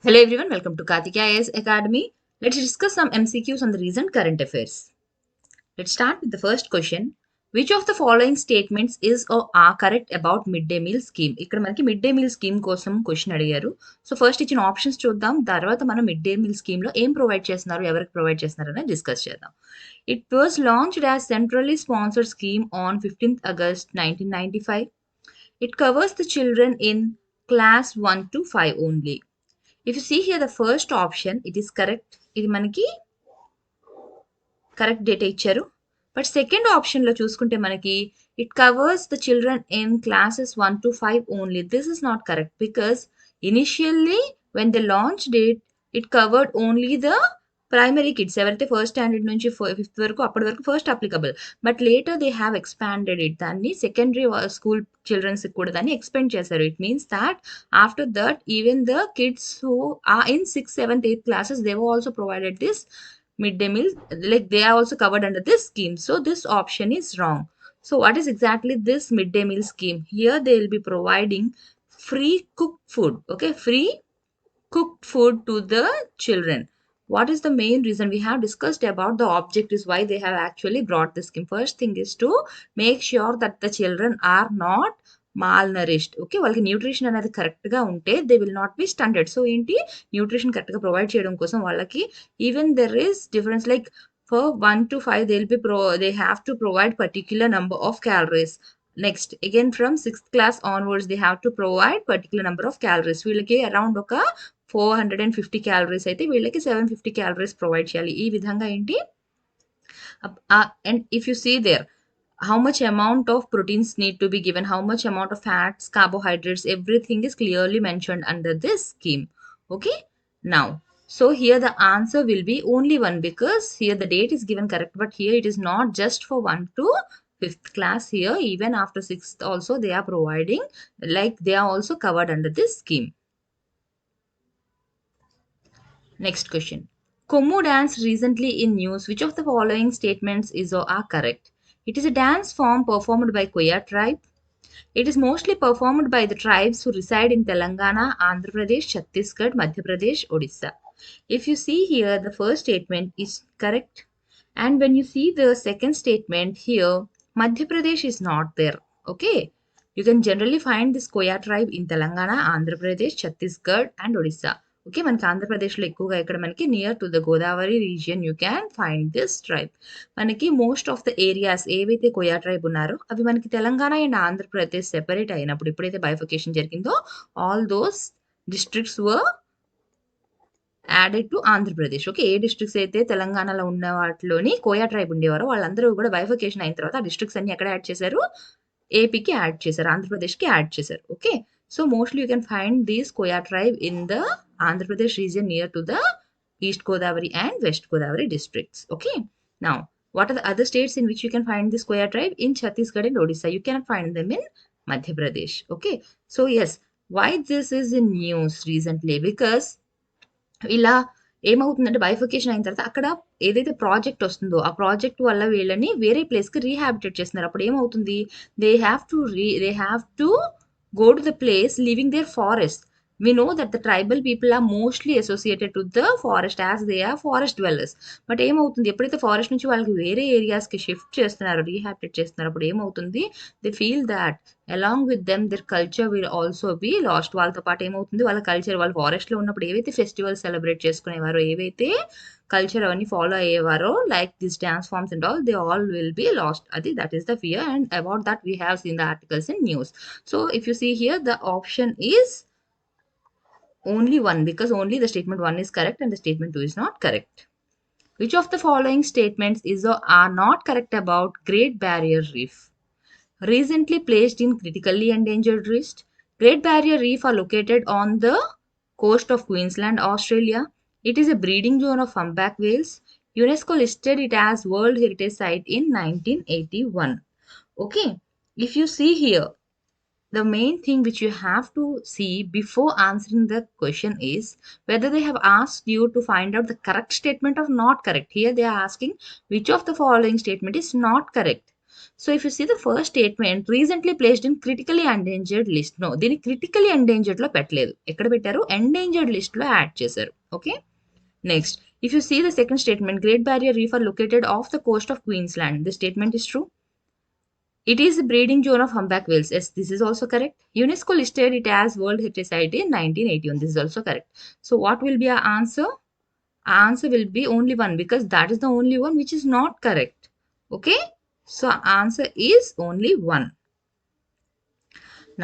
Hello everyone, welcome to Karthika IAS Academy. Let's discuss some MCQs on the recent current affairs. Let's start with the first question. Which of the following statements is or are correct about midday meal scheme? ఇక్కడ మనకి mid day meal scheme కోసం question అడిగారు. So first ఇచ్చిన options చూద్దాం. తర్వాత మనం mid day meal scheme లో ఏం ప్రొవైడ్ చేస్తున్నారు, ఎవరికి ప్రొవైడ్ చేస్తున్నారు అనేది డిస్కస్ చేద్దాం. It was launched as centrally sponsored scheme on 15th August 1995. It covers the children in class 1 to 5 only. If you see here the first option, it is correct. ఇది మనకి correct data ఇచ్చారు. But second ఆప్షన్లో చూసుకుంటే మనకి it covers the children in classes 1 to 5 only. This is not correct because initially when the launch date it covered only the primary kids, ఎవరైతే first standard నుంచి fifth వరకు అప్పటి వరకు first applicable. But later they have expanded it, దాన్ని secondary school children's కూడా దాన్ని expand చేశారు. It means that after that even the kids who are in 6th, 7th, 8th classes they were also provided this midday meal, like they are also covered under this scheme. So this option is wrong. So what is exactly this midday meal scheme? Here they will be providing free cooked food. Okay, free cooked food to the children. What is the main reason? We have discussed about the object is why they have actually brought this scheme. First thing is to make sure that the children are not malnourished. Okay, వాళ్ళకి nutrition అనేది కరెక్ట్గా ఉంటే they will not be stunted. So ఏంటి, nutrition కరెక్ట్గా provide చేయడం కోసం వాళ్ళకి even there is difference like for 1 to 5 they have to provide particular number of calories. Next again from 6th class onwards they have to provide particular number of calories. వీళ్ళకి around ఒక 450 calories అయితే వీళ్ళకి 750 calories provide చేయాలి. ఈ విధంగా ఏంటి, and if you see there how much amount of proteins need to be given, how much amount of fats, carbohydrates, everything is clearly mentioned under this scheme. Okay, now so here the answer will be only one because here the date is given correct, but here it is not just for 1 to 5th class. Here even after 6th also they are providing, like they are also covered under this scheme. Next question. Komu dance recently in news. Which of the following statements is or are correct? It is a dance form performed by Koya tribe. It is mostly performed by the tribes who reside in Telangana, Andhra Pradesh, Chhattisgarh, Madhya Pradesh, Odisha. If you see here, the first statement is correct. And when you see the second statement here, Madhya Pradesh is not there. Okay. You can generally find this Koya tribe in Telangana, Andhra Pradesh, Chhattisgarh, and Odisha. Okay, మనకి ఆంధ్రప్రదేశ్లో ఎక్కువగా ఇక్కడ మనకి near to the Godavari region you can find this tribe. మనకి most of the areas ఏవైతే Koya tribe ఉన్నారో అవి మనకి తెలంగాణ అండ్ ఆంధ్రప్రదేశ్ సెపరేట్ అయినప్పుడు ఎప్పుడైతే బైఫికేషన్ జరిగిందో all those districts were added to Andhra Pradesh. Okay, A districts అయితే తెలంగాణలో ఉన్న వాటిలోని కోయా ట్రైబ్ ఉండేవారో వాళ్ళందరూ కూడా బైఫికేషన్ అయిన తర్వాత ఆ డిస్ట్రిక్ట్స్ అన్ని ఎక్కడ యాడ్ చేశారు, ఏపీకి యాడ్ చేశారు, ఆంధ్రప్రదేశ్కి యాడ్ చేశారు. Okay, so mostly you can find these Koya tribe in the Andhra Pradesh region near to the East Godavari and West Godavari districts. Okay. Now, what are the other states in which you can find this Koya tribe? In Chhattisgarh and Odisha. You cannot find them in Madhya Pradesh. Okay. So yes, why this is in news recently? Because ఇలా ఏమవుతుందంటే bifurcation అయిన తర్వాత అక్కడ ఏదైతే project వస్తుందో ఆ project వల్ల వీళ్ళని వేరే ప్లేస్కి రీహాబిటేట్ చేస్తున్నారు. అప్పుడు ఏమవుతుంది, they have to go to the place leaving their forest. We know that the tribal people are mostly associated to the forest as they are forest dwellers. But ఏమవుతుంది, ఎప్పుడైతే ఫారెస్ట్ నుంచి వాళ్ళకి వేరే ఏరియాస్కి షిఫ్ట్ చేస్తున్నారు, rehabilitate చేస్తున్నారు, అప్పుడు ఏమవుతుంది, they feel that along with them their culture will also be lost. వాళ్ళతో పాటు ఏమవుతుంది, వాళ్ళ కల్చర్, వాళ్ళు ఫారెస్ట్లో ఉన్నప్పుడు ఏవైతే ఫెస్టివల్ సెలబ్రేట్ చేసుకునేవారో, ఏవైతే కల్చర్ అవన్నీ ఫాలో అయ్యేవారో like this dance forms and all, they all will be lost. అది that is the fear, and about that we have seen the articles in news. So if you see here, the option is only one because only the statement 1 is correct and the statement 2 is not correct. Which of the following statements is or are not correct about Great Barrier Reef? Recently placed in critically endangered list. Great Barrier Reef are located on the coast of Queensland, Australia. It is a breeding zone of humpback whales. UNESCO listed it as World Heritage Site in 1981. Okay, if you see here, the main thing which you have to see before answering the question is whether they have asked you to find out the correct statement or not correct. Here they are asking which of the following statement is not correct. So if you see the first statement, recently placed in critically endangered list. No, దీన్ని critically endangered లో పెట్టలేదు. ఎక్కడ పెట్టారు? Endangered list లో add చేశారు. Okay. Next, if you see the second statement, Great Barrier Reef are located off the coast of Queensland. This statement is true. It is the breeding zone of humpback whales. Yes, this is also correct. UNESCO listed it as World Heritage Site in 1981. This is also correct. So what will be our answer? Our answer will be only one because that is the only one which is not correct. Okay. So answer is only one.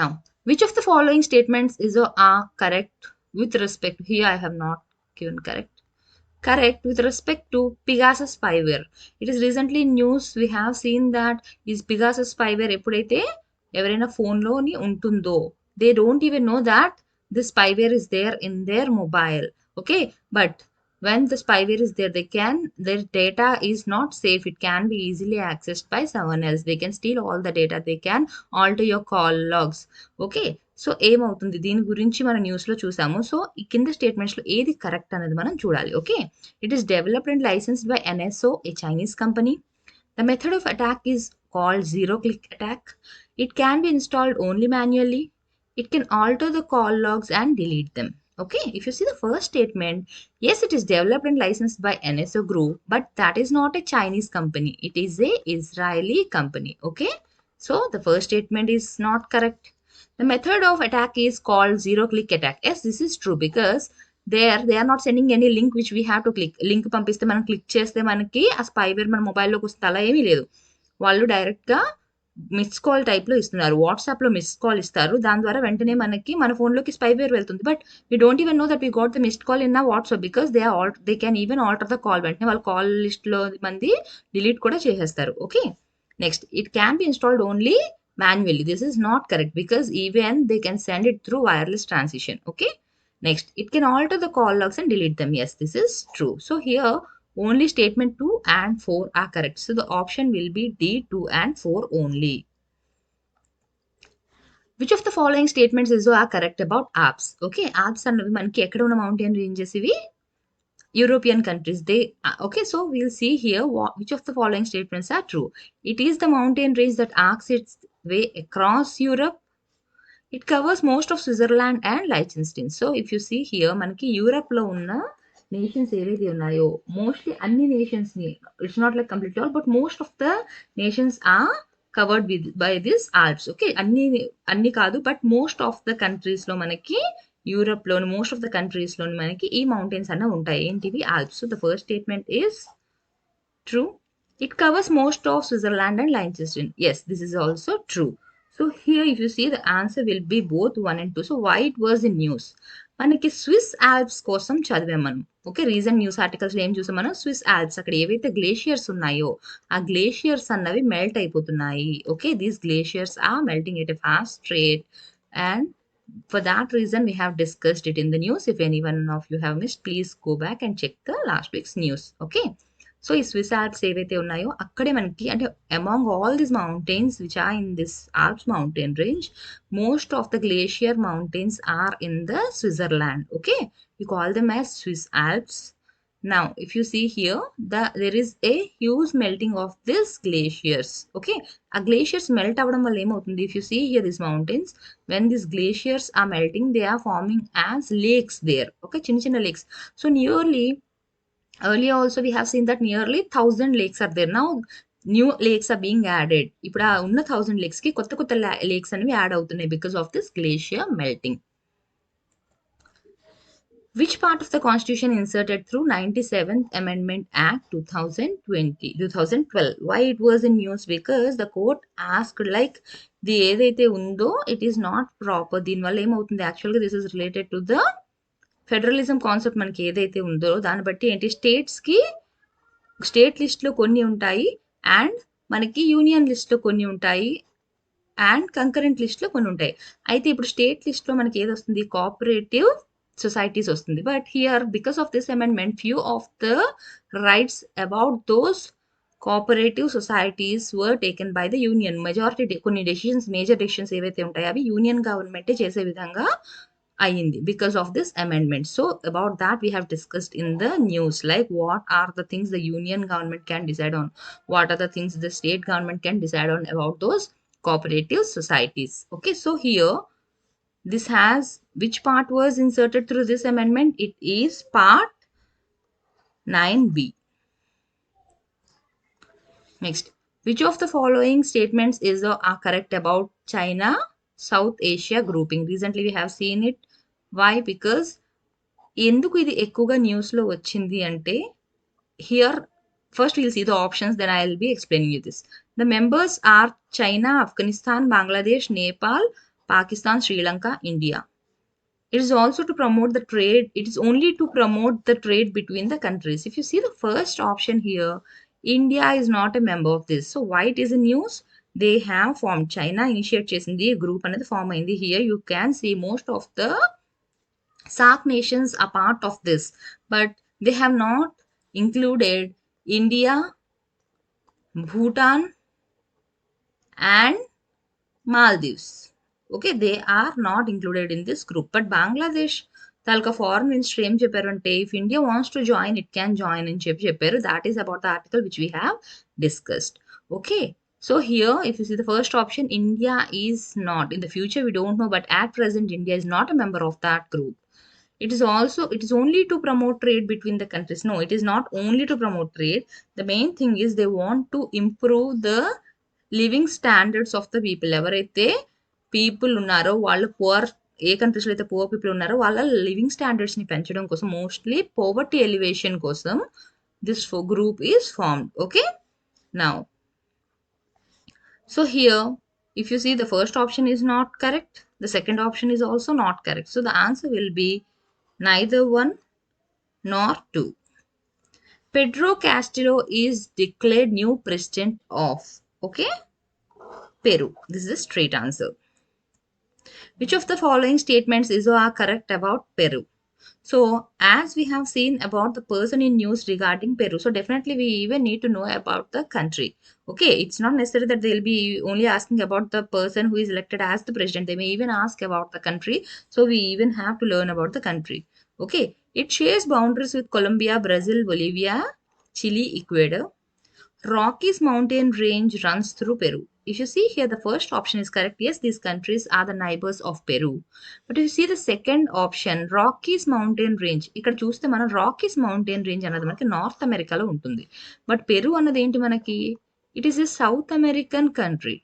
Now, which of the following statements is or are correct with respect? Here I have not given correct. Correct with respect to Pegasus spyware. It is recently in news we have seen that is Pegasus spyware ఎప్పుడైతే ఎవరైనా ఫోన్లోని ఉంటుందో they don't even know that the spyware is there in their mobile. Okay, but when the spyware is there, their data is not safe. It can be easily accessed by someone else. They can steal all the data. They can alter your call logs. Okay, so ఏమవుతుంది దీని గురించి మనం న్యూస్లో చూసాము. So ఈ కింద స్టేట్మెంట్స్లో ఏది correct అనేది మనం చూడాలి. Okay, it is developed and licensed by NSO, A Chinese company. The method of attack is called zero-click attack. It can be installed only manually. It can alter the call logs and delete them. Okay, if you see the first statement, yes, it is developed and licensed by NSO Group, but that is not a Chinese company. It is a Israeli company. Okay, so the first statement is not correct. The method of attack is called zero-click attack. Yes, this is true because there they are not sending any link which we have to click. Link పంపిస్తే మనం click చేస్తే మనకి ఆ spyware మన మొబైల్లోకి వస్తే అలా ఏమీ లేదు. వాళ్ళు డైరెక్ట్గా మిస్ కాల్ టైప్లో ఇస్తున్నారు. వాట్సాప్లో మిస్ కాల్ ఇస్తారు, దాని ద్వారా వెంటనే మనకి మన ఫోన్లోకి స్పైవేర్ వెళ్తుంది. But we don't even know that we got the missed call in WhatsApp because they can even alter the call. వెంటనే వాళ్ళ కాల్ లిస్ట్లో మంది డిలీట్ కూడా చేసేస్తారు. Okay, next, it can be installed only manually. This is not correct because even they can send it through wireless transition. Okay, next, it can alter the call logs and delete them. Yes, this is true. So here only statement 2 and 4 are correct. So the option will be D, 2 and 4 only. Which of the following statements is are correct about Alps? Okay, Alps అన్నవి మనకి ఎక్కడ ఉన్న mountain ranges ఇవి European countries. They okay, so we'll see here which of the following statements are true. It is the mountain range that arcs its way across Europe. It covers most of Switzerland and Liechtenstein. So if you see here, మనకి Europe లో ఉన్న nations ఏవైతే ఉన్నాయో mostly అన్ని nations ని, it's not like completely all, but most of the nations are covered with by this Alps. Okay, అన్ని కాదు, but most of the countries లో మనకి యూరప్లోని మోస్ట్ ఆఫ్ ద కంట్రీస్లోని మనకి ఈ మౌంటైన్స్ అన్న ఉంటాయి. ఏంటివి? Alps. So the first statement is true. It covers most of Switzerland and Liechtenstein. Yes, this is also true. So here if you see the answer will be both 1 and 2. So why it was in news? మనకి Swiss Alps కోసం చదివాం మనం. Okay, reason news ఆర్టికల్స్లో ఏం చూసాం మనం? Swiss Alps, అక్కడ ఏవైతే glaciers ఉన్నాయో ఆ గ్లేషియర్స్ అన్నవి మెల్ట్ అయిపోతున్నాయి. Okay, these glaciers are melting at a fast rate, and for that reason we have discussed it in the news. If anyone of you have missed, please go back and check the last week's news. Okay, so ఈ Swiss Alps ఏవైతే ఉన్నాయో అక్కడే మనకి, అంటే among all these mountains which are in this Alps mountain range, most of the glacier mountains are in the Switzerland. Okay, we call them as Swiss Alps. Now if you see here, there is a huge melting of these glaciers. Okay, a glaciers melt avadam valla em avutundi? If you see here these mountains, when these glaciers are melting, they are forming as lakes there. Okay, chinna lakes. So nearly earlier also we have seen that nearly 1000 lakes are there. Now new lakes are being added. ఇప్పుడు ఆ ఉన్న 1000 lakes కి కొత్త కొత్త lakes అనేవి add అవుతున్నాయి because of this glacier melting. Which part of the constitution inserted through 97th Amendment Act 2012? Why it was in news? Because the court asked like the ఏదైతే ఉందో it is not proper. దీనివల్ల ఏమవుతుంది? యాక్చువల్గా this is related to the federalism concept. మనకి ఏదైతే ఉందో దాన్ని బట్టి ఏంటి, స్టేట్స్కి స్టేట్ లిస్ట్లో కొన్ని ఉంటాయి అండ్ మనకి యూనియన్ లిస్ట్లో కొన్ని ఉంటాయి అండ్ కంకరెంట్ లిస్ట్లో కొన్ని ఉంటాయి. అయితే ఇప్పుడు స్టేట్ లిస్ట్లో మనకి ఏది వస్తుంది? కోఆపరేటివ్ societies వస్తుంది. But here because of this amendment few of the rights about those cooperative societies were taken by the union. Majority కొన్ని డెసిషన్స్, మేజర్ డెసిషన్స్ ఏవైతే ఉంటాయో అవి యూనియన్ గవర్నమెంటే చేసే విధంగా అయ్యింది because of this amendment. So about that we have discussed in the news, like what are the things the union government can decide on, what are the things the state government can decide on about those cooperative societies. Okay, so here this has, which part was inserted through this amendment? It is part 9b. Next, which of the following statements is are correct about China South Asia grouping? Recently we have seen it. Why? Because ఎందుకు ఇది ఎక్కువగా న్యూస్లో వచ్చింది అంటే, here first will see the options, then I will be explaining you this. The members are China, Afghanistan, Bangladesh, Nepal, Pakistan, Sri Lanka, India. It is also to promote the trade. It is only to promote the trade between the countries. If you see the first option here, India is not a member of this. So why it is in news? They have formed, China initiate chesindi group another form in the, here you can see most of the SAARC nations are part of this, but they have not included India, Bhutan, and Maldives. Okay, they are not included in this group. But Bangladesh తాలూకా foreign minister ఏం చెప్పారు అంటే, if India wants to join it can join అని చెప్పారు. That is about the article which we have discussed. Okay, so here if you see the first option, India is not. In the future we don't know, but at present India is not a member of that group. It is also, it is only to promote trade between the countries. No, it is not only to promote trade. The main thing is they want to improve the living standards of the people. ఎవరైతే people ఉన్నారో వాళ్ళు poor, ఏ కంట్రీస్లో అయితే poor people ఉన్నారో వాళ్ళ living స్టాండర్డ్స్ని పెంచడం కోసం, mostly poverty elevation కోసం this group is formed. Okay, now so here if you see the first option is not correct, the second option is also not correct. So the answer will be neither 1 nor 2. Pedro Castillo is declared new president of, okay, Peru. This is a straight answer. Which of the following statements is or are correct about Peru? So as we have seen about the person in news regarding Peru, so definitely we even need to know about the country. Okay, it's not necessary that they'll be only asking about the person who is elected as the president. They may even ask about the country. So we even have to learn about the country. Okay, it shares boundaries with Colombia, Brazil, Bolivia, Chile, Ecuador. Rockies mountain range runs through Peru. If you see here, the first option is correct. Yes, these countries are the neighbors of Peru. But if you see the second option, Rockies mountain range, ఇక్కడ చూస్తే మనం Rockies mountain range అన్నది మనకి north అమెరికాలో ఉంటుంది. But Peru అన్నది ఏంటి మనకి, it is a south American country.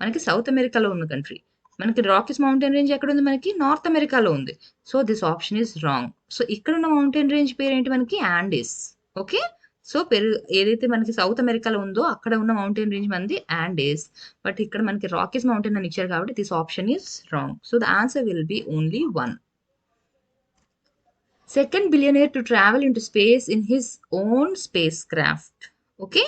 మనకి సౌత్ అమెరికాలో ఉన్న కంట్రీ. మనకి రాకీస్ మౌంటైన్ రేంజ్ ఎక్కడ ఉంది, మనకి నార్త్ అమెరికాలో ఉంది. So this option is wrong. So ఇక్కడ ఉన్న మౌంటైన్ రేంజ్ పేరు ఏంటి మనకి, యాండీస్. ఓకే, సో పెరు ఏదైతే మనకి సౌత్ అమెరికాలో ఉందో అక్కడ ఉన్న మౌంటైన్ రేంజ్ మనది యాండీస్. బట్ ఇక్కడ మనకి రాకీస్ మౌంటైన్ అని ఇచ్చారు కాబట్టి this option is wrong. So the answer will B only 1. Second billionaire to travel into space in his own spacecraft. Okay,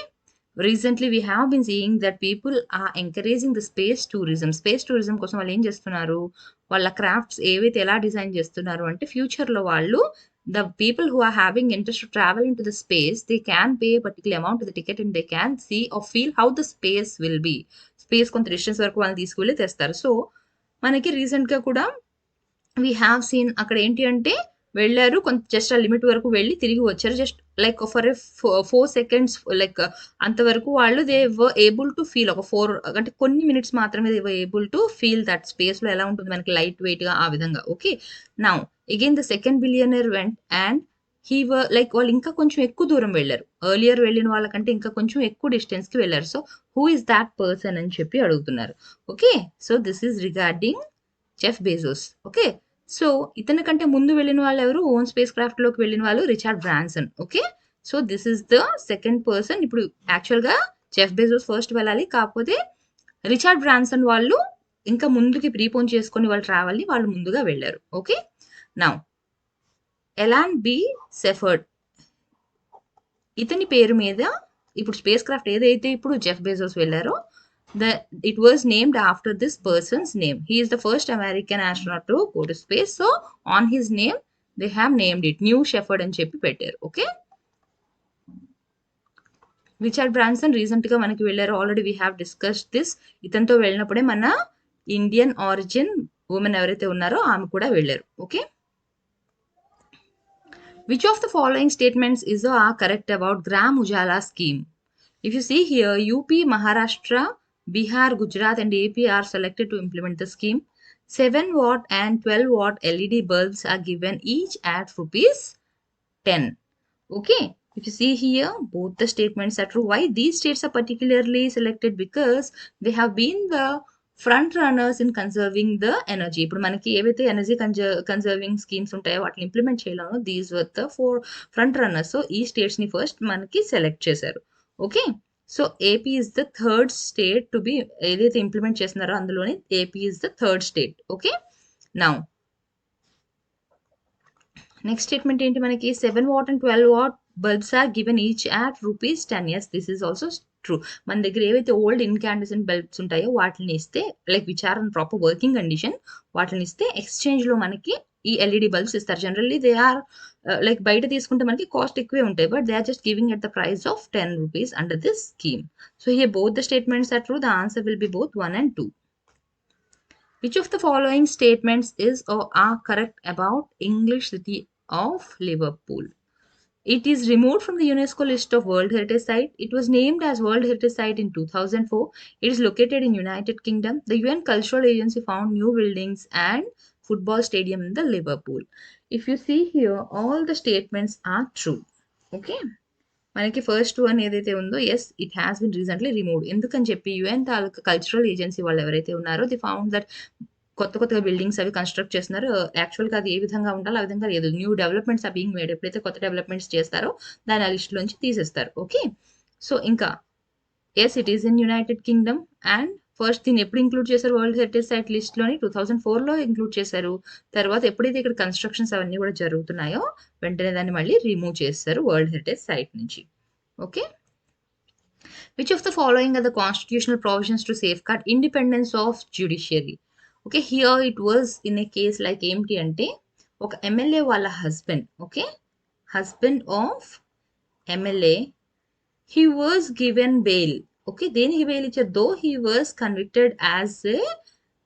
recently we have been seeing that people are encouraging the space tourism. Space tourism కోసం వాళ్ళు ఏం చేస్తున్నారు, వాళ్ళ crafts ఏవైతే ఎలా design చేస్తున్నారు అంటే, ఫ్యూచర్లో వాళ్ళు the people who are having interest to travel into the space, they can pay a particular amount to the ticket and they can see or feel how the space will be. Space కొంత distance వరకు వాళ్ళని తీసుకువెళ్ళి తెస్తారు. So మనకి రీసెంట్గా కూడా we have scene అక్కడ ఏంటి అంటే, వెళ్ళారు కొంత జస్ట్ ఆ లిమిట్ వరకు వెళ్ళి తిరిగి వచ్చారు. Just like for 4 seconds, like అంతవరకు వాళ్ళు they were able to feel, ఒక 4 అంటే కొన్ని మినిట్స్ మాత్రమే they were able to feel that స్పేస్లో ఎలా ఉంటుంది మనకి లైట్ వెయిట్గా ఆ విధంగా. Okay, now again the second billionaire went and he were like వాళ్ళు ఇంకా కొంచెం ఎక్కువ దూరం వెళ్ళారు. ఎర్లియర్ వెళ్ళిన వాళ్ళకంటే ఇంకా కొంచెం ఎక్కువ డిస్టెన్స్కి వెళ్ళారు. So who is that person అని చెప్పి అడుగుతున్నారు. Okay, so this is regarding Jeff Bezos. Okay, so ఇతని కంటే ముందు వెళ్ళిన వాళ్ళు ఎవరు, ఓన్ స్పేస్ క్రాఫ్ట్ లోకి వెళ్ళిన వాళ్ళు Richard Branson. Okay, so this is the second person. ఇప్పుడు యాక్చువల్గా జెఫ్ బెజోస్ ఫస్ట్ వెళ్ళాలి, కాకపోతే రిచర్డ్ బ్రాన్సన్ వాళ్ళు ఇంకా ముందుకి ప్రీపోన్ చేసుకొని వాళ్ళు ట్రావెల్ని వాళ్ళు ముందుగా వెళ్ళారు. ఓకే, నౌ ఎలాన్ బి సెఫర్డ్, ఇతని పేరు మీద ఇప్పుడు స్పేస్ క్రాఫ్ట్ ఏదైతే ఇప్పుడు జెఫ్ బెజోస్ వెళ్ళారో, it was named after this person's name. He is the first American astronaut to go to space. So on his name they have named it New Shepard అని చెప్పి పెట్టారు. Okay, Richard Branson recent గా మనకి వెళ్ళారు. Already we have discussed this. ఇతనితో వెళ్ళినప్పుడే మన Indian origin women ఎవరైతే ఉన్నారో ఆమె కూడా వెళ్ళారు. Okay. Which of the following statements is or are correct about Gram Ujala scheme? If you see here, UP, Maharashtra, Bihar, Gujarat, and AP are selected to implement the scheme. 7-watt and 12-watt LED bulbs are given each at rupees 10. Okay. If you see here, both the statements are true. Why these states are particularly selected? Because they have been the front runners in conserving the energy. ఇప్పుడు మనకి ఏవైతే energy conserving schemes ఉంటాయో వాటిని implement చేయాలనో these were the front runners. So ఈ states ని first మనకి select చేశారు. Okay. So AP is the third state to be ఏదైతే ఇంప్లిమెంట్ చేస్తున్నారో అందులోని AP is the third state. Okay. Now next statement ఏంటి మనకి 7-watt and 12-watt bulbs are given each at rupees 10. Yes, this is also true. మన దగ్గర ఏవైతే old ఇన్కాండెసెంట్ bulbs ఉంటాయో వాటిని ఇస్తే like which are in proper working condition వాటిని ఇస్తే ఎక్స్చేంజ్ లో మనకి ఈ ఎల్ఈడి బల్బ్స్ ఇస్తారు. జనరల్లీ దే ఆర్ లైక్ బయట తీసుకుంటే మనకి కాస్ట్ ఎక్కువే ఉంటాయి, but they are just giving at the price of 10 rupees under this scheme. So here both the statements are true. The answer will be both 1 and 2. Which of the following statements is or are correct about English city of Liverpool? It is removed from the UNESCO list of World Heritage Site. It was named as World Heritage Site in 2004. It is located in United Kingdom. The UN Cultural Agency found new buildings and football stadium in the Liverpool. If you see here, all the statements are true. Okay. మనకి first one ఏదైతే ఉందో as it has been recently removed. ఎందుకని చెప్పి UN తాలూకా cultural agency వాళ్ళు ఎవరైతే ఉన్నారో they found that కొత్తగా బిల్డింగ్స్ అవి కన్స్ట్రక్ట్ చేస్తున్నారు. యాక్చువల్గా అది ఏ విధంగా ఉండాలో ఆ విధంగా లేదు. New developments are being made. ఎప్పుడైతే కొత్త డెవలప్మెంట్స్ చేస్తారో దాని ఆ లిస్ట్లోంచి తీసేస్తారు. ఓకే. సో ఇంకా as it is in United Kingdom and first దీన్ని ఎప్పుడు ఇంక్లూడ్ చేశారు వరల్డ్ హెరిటేజ్ సైట్ లిస్ట్లోని 2004లో ఇంక్లూడ్ చేశారు. తర్వాత ఎప్పుడైతే ఇక్కడ కన్స్ట్రక్షన్స్ అవన్నీ కూడా జరుగుతున్నాయో వెంటనే దాన్ని మళ్ళీ రిమూవ్ చేస్తారు వరల్డ్ హెరిటేజ్ సైట్ నుంచి. Okay. Which of the following are the constitutional provisions to safeguard independence of judiciary? Okay, here it was in a case like ఏంటి అంటే ఒక ఎమ్మెల్యే వాళ్ళ husband, okay, husband of MLA, he was given bail. Okay, దేనికి bail ఇచ్చారు? దో he was convicted as a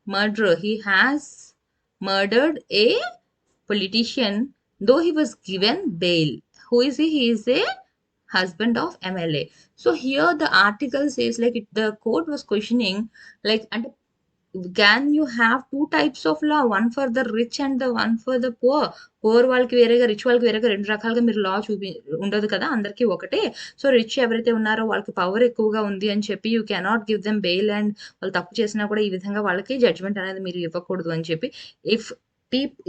murderer, he has murdered a politician, though he was given bail. Who is he? He is a husband of MLA. So here the article says like the court was questioning like, and can you have two types of law, one for the rich and the one for the poor? Poor వాళ్ళకి వేరేగా rich వాళ్ళకి వేరేగా రెండు రకాలుగా మీరు లా ఉండదు కదా, అందరికీ ఒకటే. సో రిచ్ ఎవరైతే ఉన్నారో వాళ్ళకి పవర్ ఎక్కువగా ఉంది అని చెప్పి you cannot give them bail, and వాళ్ళు తప్పు చేసినా కూడా ఈ విధంగా వాళ్ళకి జడ్జ్మెంట్ అనేది మీరు ఇవ్వకూడదు అని చెప్పి.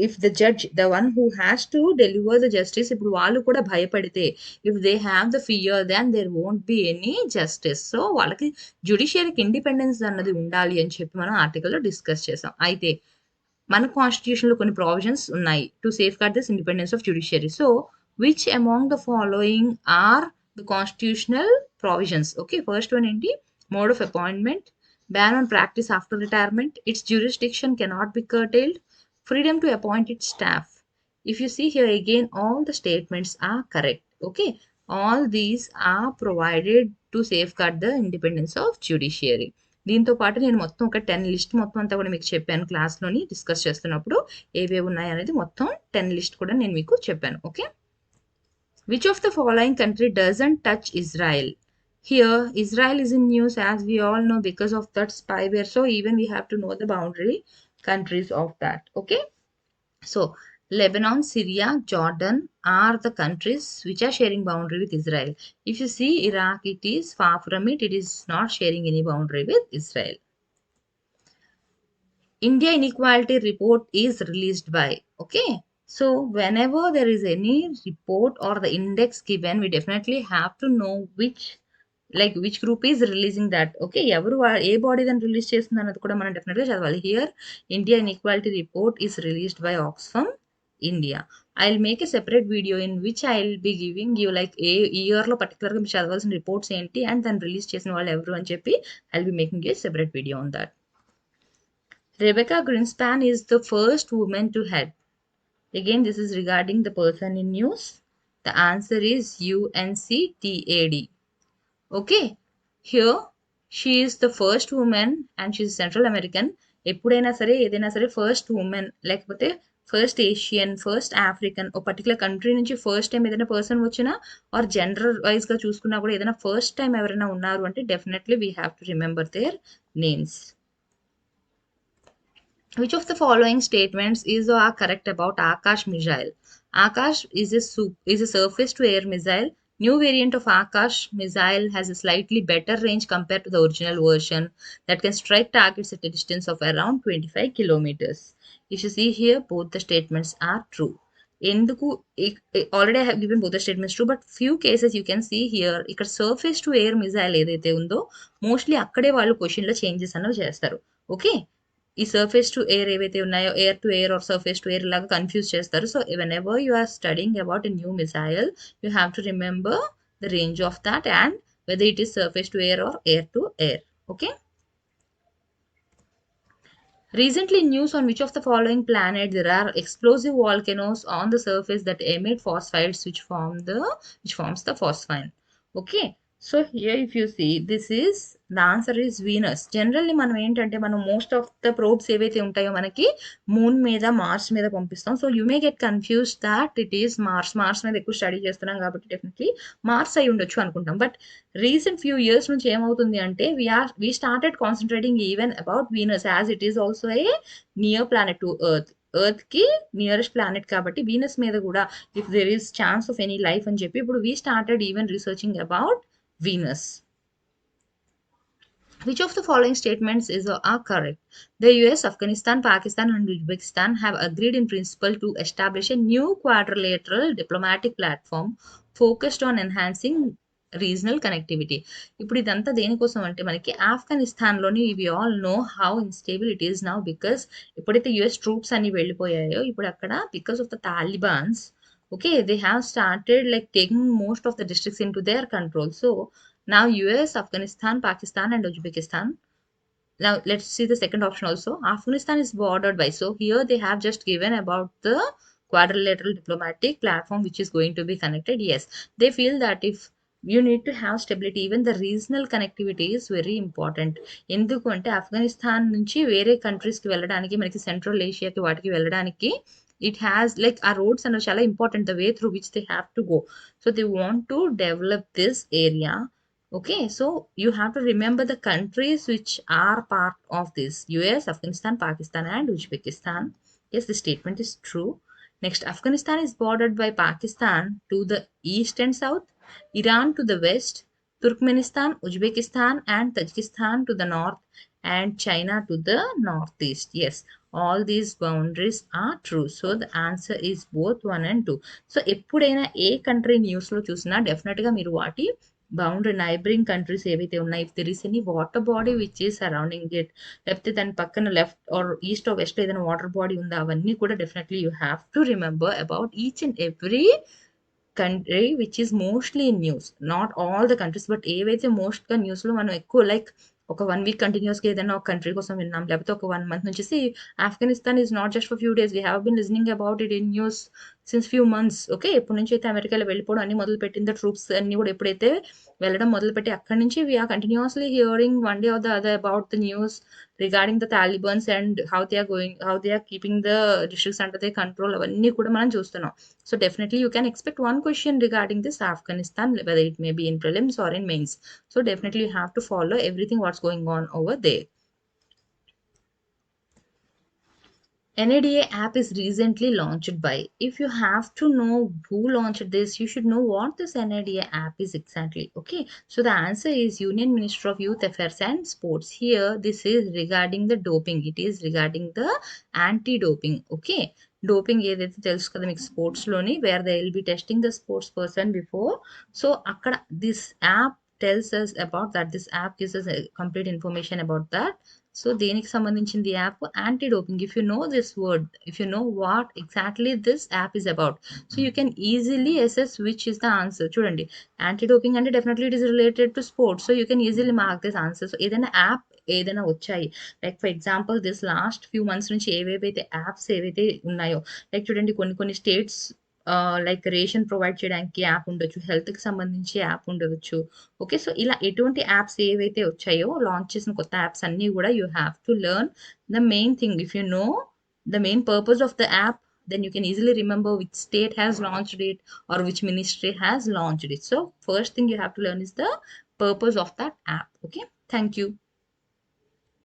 if the judge, the one who has to deliver the justice, ఇప్పుడు వాళ్ళు కూడా భయపడితే, if they have the fear, then there won't be any justice. So వాళ్ళకి జ్యుడిషియరీకి ఇండిపెండెన్స్ అన్నది ఉండాలి అని చెప్పి మనం ఆర్టికల్లో డిస్కస్ చేసాం. అయితే మన కాన్స్టిట్యూషన్లో కొన్ని ప్రావిజన్స్ ఉన్నాయి to safeguard this independence of judiciary. So which among the following are the constitutional provisions? Okay, first one ఏంటి? Mode of appointment, ban on practice after retirement, its jurisdiction cannot be curtailed, freedom to appoint its staff. If you see here again, all the statements are correct. Okay, all these are provided to safeguard the independence of judiciary. దీంతో పాటు నేను మొత్తం ఒక 10 list మొత్తం అంతా కూడా మీకు చెప్పాను క్లాస్లోని డిస్కస్ చేస్తున్నప్పుడు ఏవేవి ఉన్నాయి అనేది మొత్తం 10 లిస్ట్ కూడా నేను మీకు చెప్పాను. Okay. Which of the following country doesn't touch Israel? Here Israel is in news as we all know because of that spyware, so even we have to know the boundary countries of that. Okay, so Lebanon, Syria, Jordan are the countries which are sharing boundary with Israel. If you see Iraq, it is far from it, it is not sharing any boundary with Israel. India inequality report is released by, okay, so whenever there is any report or the index given, we definitely have to know which group is releasing that. Okay, ఎవరు ఏ body దాన్ని release చేస్తుంది అన్నది కూడా మనం డెఫినెట్గా చదవాలి. Here India inequality report is released by Oxfam India. I will make a separate video in which I will be giving you like ఏ ఇయర్లో పర్టికులర్గా మీరు చదవాల్సిన రిపోర్ట్స్ ఏంటి అండ్ దాన్ని రిలీజ్ చేసిన వాళ్ళు ఎవరు అని చెప్పి I will be making a separate video on that. Rebecca Greenspan is the first woman to head. Again, this is regarding the person in news. The answer is UNCTAD. Okay, here she is the first woman and she is Central American. ఎప్పుడైనా సరే ఏదైనా సరే first women లేకపోతే first Asian, first African ఒక particular country నుంచి first time ఏదైనా person వచ్చినా are gender వైస్‌గా చూసుకున్నా కూడా ఏదైనా ఫస్ట్ టైం ఎవరైనా ఉన్నారు అంటే definitely we have to remember their names. Which of the following statements is or are correct about Akash missile? Akash is a surface to air missile. New variant of Akash missile has a slightly better range compared to the original version that can strike targets at a distance of around 25 kilometers. If you see here, both the statements are true. ఎందుకు already I have given both the statements true but few cases you can see here ఇక్కడ surface to air missile ఏదైతే ఉందో mostly అక్కడే వాళ్ళు క్వశ్చన్లో changes అనేవి చేస్తారు. Okay, ఈ సర్ఫేస్ టు ఎయిర్ ఏవైతే ఉన్నాయో air to air or surface to air లాగా కన్ఫ్యూజ్ చేస్తారు. So whenever you are studying about a new missile you have to remember the range of that and whether it is surface to air or air to air. Okay. Recently, news on which of the following planet there are explosive volcanoes on the surface that emit phosphides which forms the phosphine. Okay, so here if you see this is the answer is Venus. Generally మనం ఏంటంటే మనం most of the probes ఏవైతే ఉంటాయో మనకి moon మీద Mars మీద పంపిస్తాం. So you may get confuse that it is Mars మీద ఎక్కువ స్టడీ చేస్తున్నాం కాబట్టి డెఫినెట్లీ మార్స్ అయి ఉండొచ్చు అనుకుంటాం. బట్ రీసెంట్ ఫ్యూ ఇయర్స్ నుంచి ఏమవుతుంది అంటే we started concentrating even about Venus as it is also a near planet to earth కి నియరెస్ట్ ప్లానెట్ కాబట్టి వీనస్ మీద కూడా if there is chance of any life అని చెప్పి ఇప్పుడు we started even researching about Venus. Which of the following statements is or are correct? The US, Afghanistan, Pakistan, and Uzbekistan have agreed in principle to establish a new quadrilateral diplomatic platform focused on enhancing regional connectivity. ఇప్పుడు ఇదంతా దేనికోసం అంటే మనకి ఆఫ్ఘనిస్తాన్లోని we all know how unstable it is now because ఎప్పుడైతే US troops అన్ని వెళ్ళిపోయాయో ఇప్పుడు అక్కడ because of the Talibans okay they have started like taking most of the districts in to their control. So now US, Afghanistan, Pakistan and Uzbekistan. Now let's see the second option also. Afghanistan is bordered by, so here they have just given about the quadrilateral diplomatic platform which is going to be connected. Yes, they feel that if you need to have stability, even the regional connectivity is very important. ఎందుకు అంటే ఆఫ్ఘనిస్తాన్ నుంచి వేరే కంట్రీస్కి వెళ్ళడానికి మనకి central ఏషియాకి వాటికి వెళ్ళడానికి it has like our roads and చాలా important the way through which they have to go. So they want to develop this area. Okay, so you have to remember the countries which are part of this US, Afghanistan, Pakistan, and Uzbekistan. Yes, the statement is true. Next, Afghanistan is bordered by Pakistan to the east and south, Iran to the west, Turkmenistan, Uzbekistan, and Tajikistan to the north, and China to the northeast. Yes, all these boundaries are true. So the answer is both 1 and 2. So ఎప్పుడైనా ఏ country న్యూస్లో చూసినా డెఫినెట్గా మీరు వాటి boundary neighbouring countries ఏవైతే ఉన్నాయి if there is any water body which is surrounding it లేకపోతే దాని పక్కన left or east or west ఏదైనా వాటర్ బాడీ ఉందా అవన్నీ కూడా definitely you have to remember about each and every country which is mostly in news. Not all the countries but ఏవైతే మోస్ట్గా న్యూస్లో మనం ఎక్కువ లైక్ ఒక 1 వీక్ కంటిన్యూస్గా ఏదైనా ఒక కంట్రీ కోసం విన్నాం లేకపోతే ఒక 1 మంత్ నుంచి Afghanistan is not just for few days we have been listening about it in news since few months. Okay, ఎప్పటి నుంచి అయితే అమెరికాలో వెళ్ళిపోవడం అన్ని మొదలు పెట్టిందో ట్రూప్స్ అన్ని కూడా ఎప్పుడైతే వెళ్ళడం మొదలుపెట్టి అక్కడి నుంచి we are continuously hearing one day or the other about the news regarding the Talibans and how they are keeping the districts under they control అవన్నీ కూడా మనం చూస్తున్నాం. So definitely you can expect one question regarding this Afghanistan, whether it may be in prelims or in mains. So definitely you have to follow everything what's going on over there. NADA app is recently launched by. If you have to know who launched this, you should know what this NADA app is exactly. Okay, so the answer is Union Minister of Youth Affairs and Sports. Here, this is regarding the doping. It is regarding the anti-doping. Okay, doping ఏదైతే తెలుసు కదా మీకు స్పోర్ట్స్లోని where they will be testing the sports person before. So అక్కడ this app tells us about that this app gives us complete information about that. So దేనికి సంబంధించింది app anti doping. If you know this word, if you know what exactly this app is about, so you can easily access which is the answer. చూడండి, anti doping అంటే definitely it is related to sports, so you can easily mark this answer. So ఏదైనా app ఏదైనా వచ్చాయి like for example this last few months నుంచి ఏవేవైతే apps ఏవైతే ఉన్నాయో like చూడండి కొన్ని స్టేట్స్ లైక్ రేషన్ ప్రొవైడ్ చేయడానికి యాప్ ఉండొచ్చు. హెల్త్‌కి సంబంధించి యాప్ ఉండవచ్చు. ఓకే. సో, ఇలా ఎటువంటి యాప్స్ ఏవైతే వచ్చాయో లాంచ్ చేసిన కొత్త యాప్స్ అన్నీ గూడా you have to learn the main thing. If you know the main purpose of the app, then you can easily remember which state has launched it or which ministry has launched it. So, first thing you have to learn is the purpose of that app. Okay. Thank you.